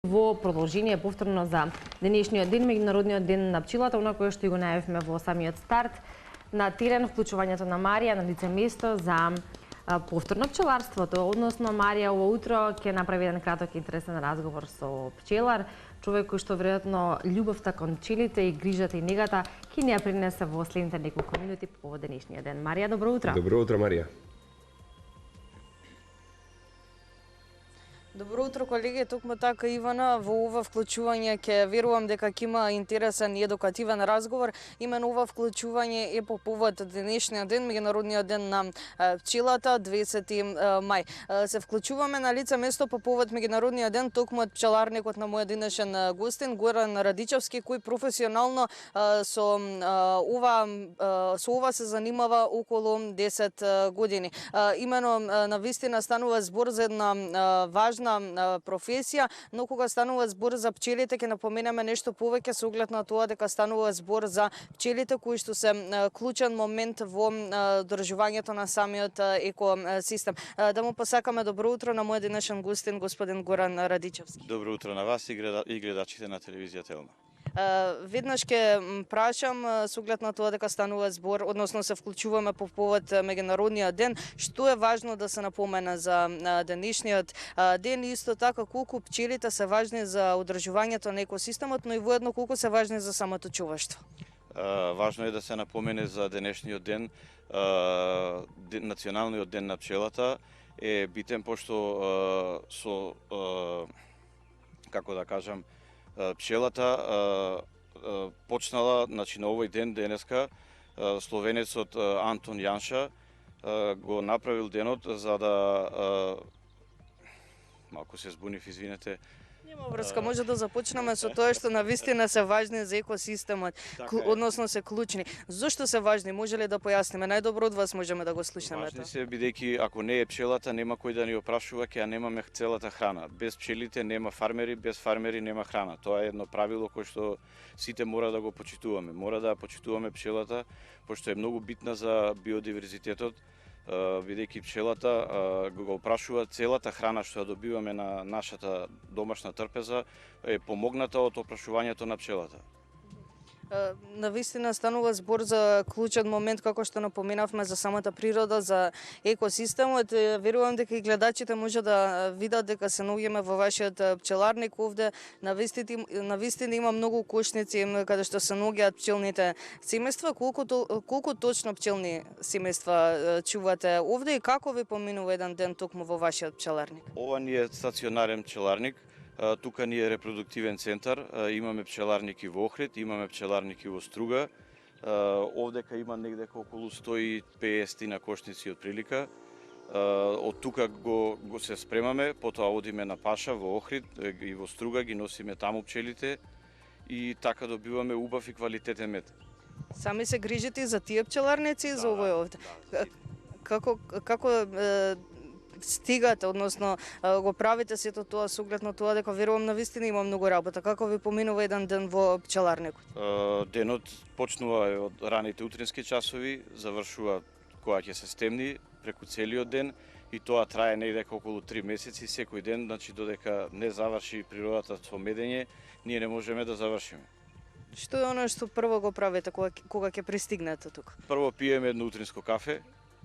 Во продолжение повторно за денешниот ден, меѓународниот ден на пчелата, онако што и го најавивме во самиот старт, на терен вклучувањето на Марија на лице место за повторно пчеларството, односно Марија ова утро ќе направи еден краток и интересен разговор со пчелар, човек кој што веројатно љубовта кон пчелите и грижата и негата ќе ни ја принесе во следните неколку минути по повод денешниот ден. Марија, добро утро. Добро утро, Марија. Добро утро, колеги. Токму така, Ивана, во ова вклучување ќе верувам дека ќе има интересен и едукативен разговор. Имено ова вклучување е по повод денешниот ден, меѓународниот ден на пчелата, 20 мај. Се вклучуваме на лице место по повод меѓународниот ден токму од пчеларникот на мојот денешен гостин Горан Радичевски, кој професионално со ова се занимава околу 10 години. Имено навистина станува збор за една важна професија, но кога станува збор за пчелите, ќе напоменеме нешто повеќе со оглед на тоа дека станува збор за пчелите кои што се клучен момент во одржувањето на самиот екосистем. Да му посакаме добро утро на мојот денешен гостин господин Горан Радичевски. Добро утро на вас и гледачите на телевизија Телма. Веднаш ќе прашам со оглед на тоа дека станува збор, односно се вклучуваме по повод меѓународниот ден, што е важно да се напомене за денешниот ден и исто така колку пчелите се важни за одржувањето на екосистемот, но и воедно колку се важни за самото човештво. Важно е да се напомене за денешниот ден, националниот ден на пчелата е битен пошто како да кажам, пчелата почнала, значи на овој ден денеска, словенецот Антон Јанша го направил денот за да малку се збунив, извинете. Нема врска, може да започнеме со тоа што навистина се важни за екосистемот, односно се клучни. Зошто се важни? Може ли да појасниме? Најдобро од вас можеме да го слушнеме тоа. Важни се бидејќи ако не е пчелата, нема кој да ни опрашува, ќе немаме целата храна. Без пчелите нема фармери, без фармери нема храна. Тоа е едно правило кое што сите мора да го почитуваме. Мора да почитуваме пчелата, пошто е многу битна за биодиверзитетот, бидејќи пчелата го опрашува целата храна што ја добиваме на нашата домашна трпеза е помогната од опрашувањето на пчелата. Навистина станува збор за клучен момент, како што напоменавме, за самата природа, за екосистемот. Верувам дека и гледачите може да видат дека се наоѓаме во вашиот пчеларник овде. Навистина има многу кошници каде што се наоѓаат пчелните семејства. Колку точно пчелни семејства чувате овде и како ви поминува еден ден токму во вашиот пчеларник? Ова ни е стационарен пчеларник. Тука ни е репродуктивен центар, имаме пчеларники во Охрид, имаме пчеларники во Струга. Овдека има негде околу 150 на кошници од прилика. Од тука го се спремаме, потоа одиме на паша во Охрид и во Струга, ги носиме таму пчелите и така добиваме убав и квалитетен мед. Сами се грижите за тие пчеларници и за овој овде? Како стигате, односно го правите сето тоа со оглед на тоа дека верувам навистина има многу работа. Како ви поминува еден ден во пчеларникот? Денот почнува од раните утрински часови, завршува кога ќе се стемни преку целиот ден и тоа трае негде околу 3 месеци секој ден, значи додека не заврши природата со медење, ние не можеме да завршиме. Што е оно што прво го правите кога ќе пристигнете тука? Прво пиеме едно утринско кафе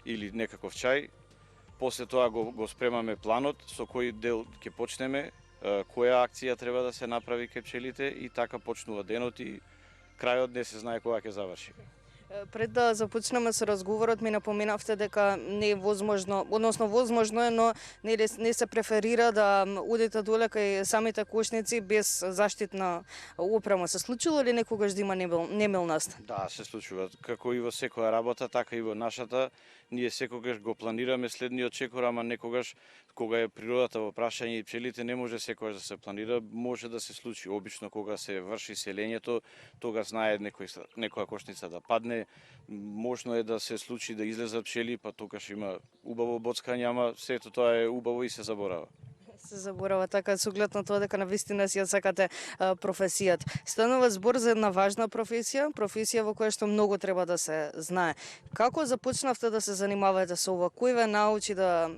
или некаков чај. После тоа го спремаме планот со кој дел ќе почнеме, која акција треба да се направи кај пчелите и така почнува денот и крајот не се знае кога ќе заврши. Пред да започнеме со разговорот ми напоменавте дека не е возможно, односно возможно е, но не се преферира да одите доле кај самите кошници без заштитна опрема. Се случило ли некогаш да има немилност? Да, се случува. Како и во секоја работа, така и во нашата. Ние секогаш го планираме следниот чекор, ама некогаш кога е природата во прашање и пчелите не може секогаш да се планира, може да се случи. Обично кога се врши селењето, тога знае некоја кошница да падне, можно е да се случи да излезат пчели, па тогаш има убаво боцкање, ама сето тоа е убаво и се заборава. Се заборава така со оглед на тоа дека навистина си ја сакате професијата. Станува збор за една важна професија во која што многу треба да се знае. Како започнавте да се занимавате со ова? Кој ве научи да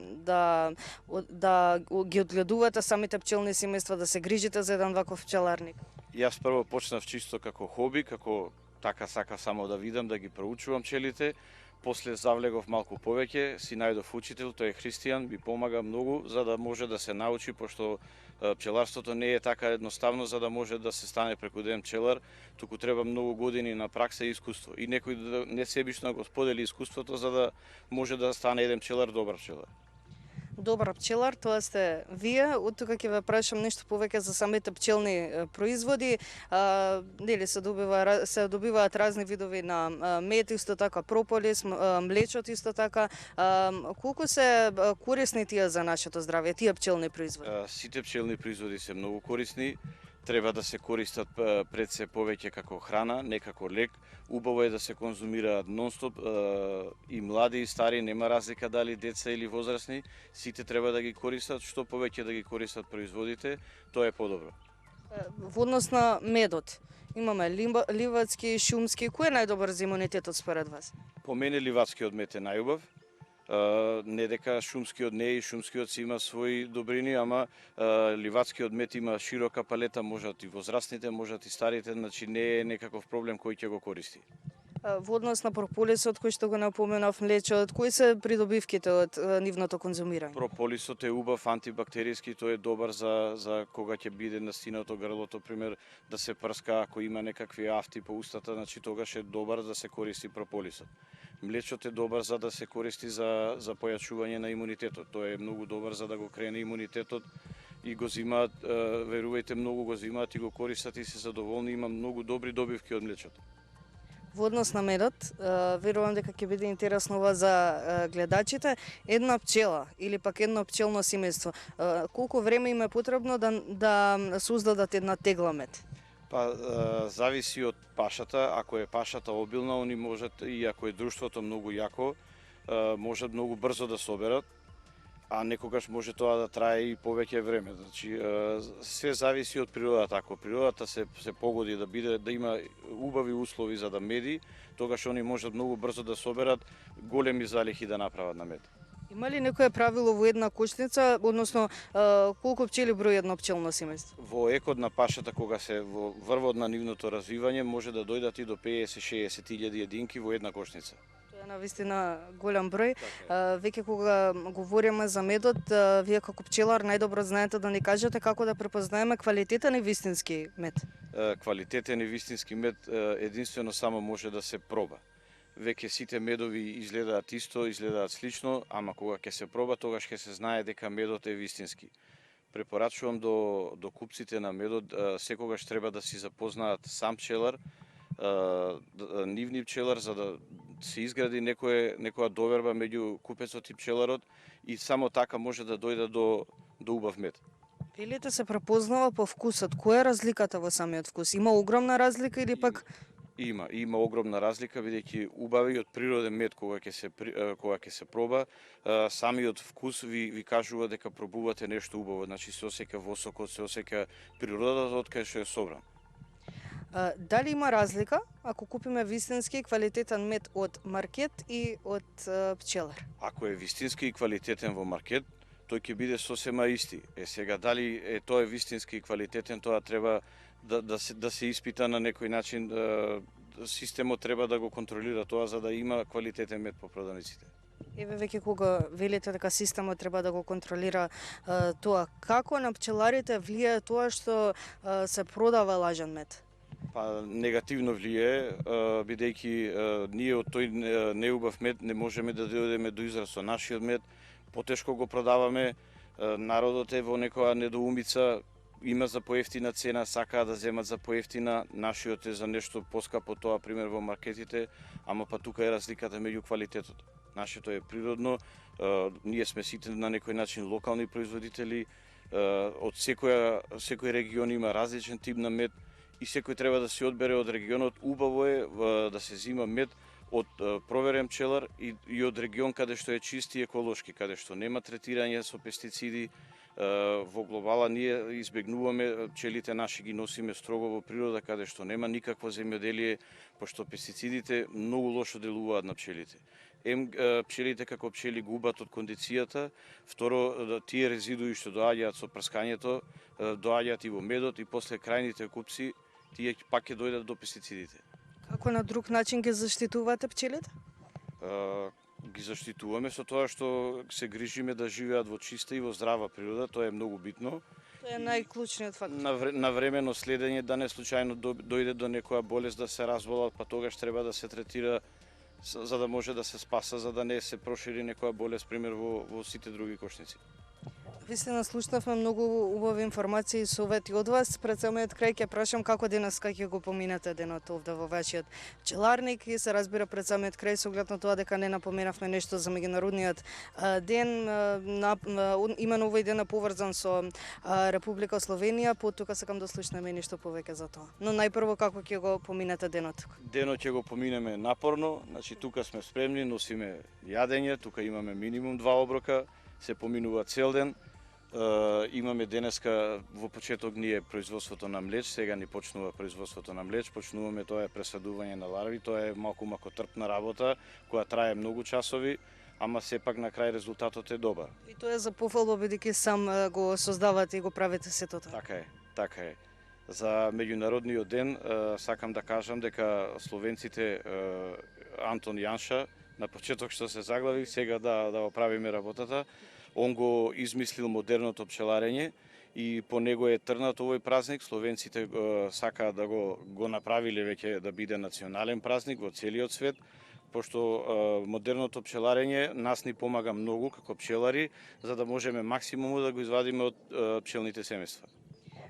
ги одгледувате самите пчелни семејства, да се грижите за еден ваков пчеларник? Јас прво почнав чисто како хоби, како така сакав само да видам, да ги проучувам пчелите. После завлегов малку повеќе, си најдов учител, тој е христијан, ми помага многу за да може да се научи, пошто пчеларството не е така едноставно за да може да се стане преку ден пчелар, туку треба многу години на пракса и искуство. И некој да не себично го сподели искуството за да може да стане еден пчелар добар пчелар. Добар пчелар, тоа сте вие. Од тука ќе ве прашам нешто повеќе за самите пчелни производи. Нели се добиваат разни видови на мед, исто така прополис, млечот исто така. Колку се корисни тие за нашето здравје, тие пчелни производи? Сите пчелни производи се многу корисни. Треба да се користат пред се повеќе како храна, не како лек. Убаво е да се конзумираат нонстоп, и млади и стари, нема разлика дали деца или возрастни, сите треба да ги користат, што повеќе да ги користат производите, тоа е подобро. Во однос на медот, имаме ливадски, шумски, кој е најдобар за имунитетот според вас? По мене ливадскиот мед е најубав. Не дека шумскиот не и шумскиот си има своји добрини, ама ливадскиот мед има широка палета, можат и возрастните, можат и старите, значи не е некаков проблем кој ќе го користи. Во однос на прополисот, кој што го напоменав, млечот, кои се придобивките од нивното конзумирање? Прополисот е убав антибактериски, тој е добар за кога ќе биде настинато грлото, пример да се прска ако има некакви афти по устата, значи тогаш е добар да се користи прополисот. Млечот е добар за да се користи за појачување на имунитетот. Тој е многу добар за да го крене имунитетот и го зимаат, верувајте, многу го зимаат и го користат и се задоволни, има многу добри добивки од млечот. Во однос на медот, верувам дека ќе биде интересно ова за гледачите. Една пчела или пак едно пчелно семејство, колку време им е потребно да создадат една тегла мед? Па, зависи од пашата. Ако е пашата обилна, они можат, и ако е друштвото многу јако, можат многу брзо да соберат, а некогаш може тоа да трае и повеќе време. Значи, се зависи од природата. Ако природата се погоди да има убави услови за да меди, тогаш они можат многу брзо да соберат големи залихи да направат на мед. Има ли некое правило во една кошница, односно колку пчели брои едно пчелно семејство? Во екот на пашата, кога се во врвот на нивното развивање, може да дојдат и до 50-60 илјади единки во една кошница. Тоа е навистина голем број. Веќе кога говориме за медот, вие како пчелар најдобро знаете да ни кажете како да препознаеме квалитетен и вистински мед. Квалитетен и вистински мед единствено само може да се проба. Веќе сите медови изгледаат исто, изгледаат слично, ама кога ќе се проба, тогаш ќе се знае дека медот е вистински. Препорачувам до купците на медот, секогаш треба да си запознаат сам пчелар, нивни пчелар, за да се изгради некоја доверба меѓу купецот и пчеларот и само така може да дојде до убав мед. Велите се препознава по вкусот. Која е разликата во самиот вкус? Има огромна разлика или пак... Има огромна разлика, бидејќи убавиот природен мед кога ќе се проба, самиот вкус ви кажува дека пробувате нешто убаво, значи се осеќа восокот, се осеќа природата од кај што е собран. Дали има разлика ако купиме вистински и квалитетен мед од маркет и од пчелар? Ако е вистински и квалитетен во маркет, тој ќе биде сосема исти. Сега дали тоа е вистински и квалитетен, тоа треба да се испита на некој начин, системот треба да го контролира тоа за да има квалитетен мед по продавниците. Еве веќе кога велите дека системот треба да го контролира тоа, како на пчеларите влијае тоа што се продава лажен мед? Па негативно влијае, бидејќи ние од тој неубав мед не можеме да дојдеме до израз со нашиот мед, потешко го продаваме, народот е во некоја недоумица, има за поевтина цена, сакаат да земат за поевтина, нашиот е за нешто поскапо, тоа пример во маркетите, ама па тука е разликата меѓу квалитетот. Нашето е природно, ние сме сите на некој начин локални производители, од секој регион има различен тип на мед и секој треба да се одбере од регионот. Убаво е да се зима мед од проверен пчелар и од регион каде што е чист и еколошки, каде што нема третирање со пестициди, Во глобала ние избегнуваме пчелите наши ги носиме строго во природа каде што нема никакво земјоделие, пошто пестицидите многу лошо делуваат на пчелите. Пчелите како пчели губат од кондицијата, второ тие резидуи што доаѓаат со прскањето, доаѓаат и во медот и после крајните купци тие пак ќе дојдат до пестицидите. Како на друг начин ги заштитувате пчелите? Ги заштитуваме со тоа што се грижиме да живеат во чиста и во здрава природа, тоа е многу битно. Тоа е најклучниот фактор. Навремено следење, да не случајно дојде до некоја болест да се разболат, па тогаш треба да се третира за да може да се спаса, за да не се прошири некоја болест, пример во сите други кошници. Вистина слушнавме многу убави информации и совети од вас. Пред самиот крај ќе прашам како денеска ќе го поминате денот овде во вашиот пчеларник и се разбира пред самиот крај со оглед на тоа дека не напоменавме нешто за меѓународниот ден, именно овој ден е поврзан со Република Словенија, потоа сакам да слушнеме нешто повеќе за тоа. Но најпрво како ќе го поминете денот? Денот ќе го поминеме напорно, значи тука сме спремни, носиме јадење, тука имаме минимум 2 оброка, се поминува цел ден. Имаме денеска во почеток ние производството на млеч, сега ни почнува производството на млеч, почнуваме тоа е пресадување на ларви, тоа е малку трпна работа која трае многу часови, ама сепак на крај резултатот е добар. И тоа е за пофалба бидејќи сам го создавате и го правите сето тоа. Така е. За меѓународниот ден сакам да кажам дека словенците Антон Јанша на почеток што се заглави, сега да оправиме работата. Он го измислил модерното пчеларење и по него е трнат овој празник. Словенците сакаат да го направиле веќе да биде национален празник во целиот свет, пошто модерното пчеларење нас ни помага многу како пчелари, за да можеме максимумот да го извадиме од пчелните семејства.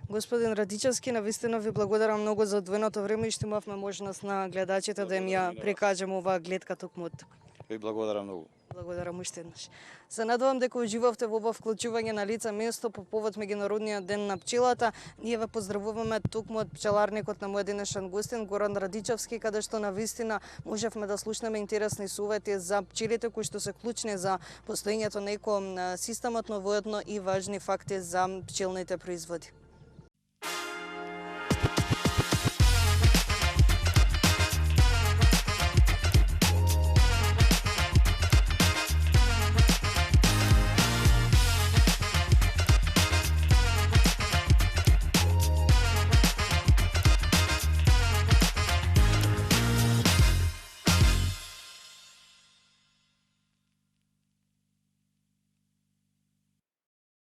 Господин Радичевски, навистина ви благодарам многу за одвоеното време и што имавме можност на гледачите да им ја прикажеме оваа гледка токму од тук. Ви благодарам многу. Благодарам уште еднаш. Се надевам дека уживавте во ова вклучување на лице место по повод меѓународниот ден на пчелата. Ние ве поздравуваме токму од пчеларникот на мој денешен гостин Горан Радичевски, каде што навистина можевме да слушнеме интересни совети за пчелите кои што се клучни за постоењето на екосистемот, но воедно и важни факти за пчелните производи.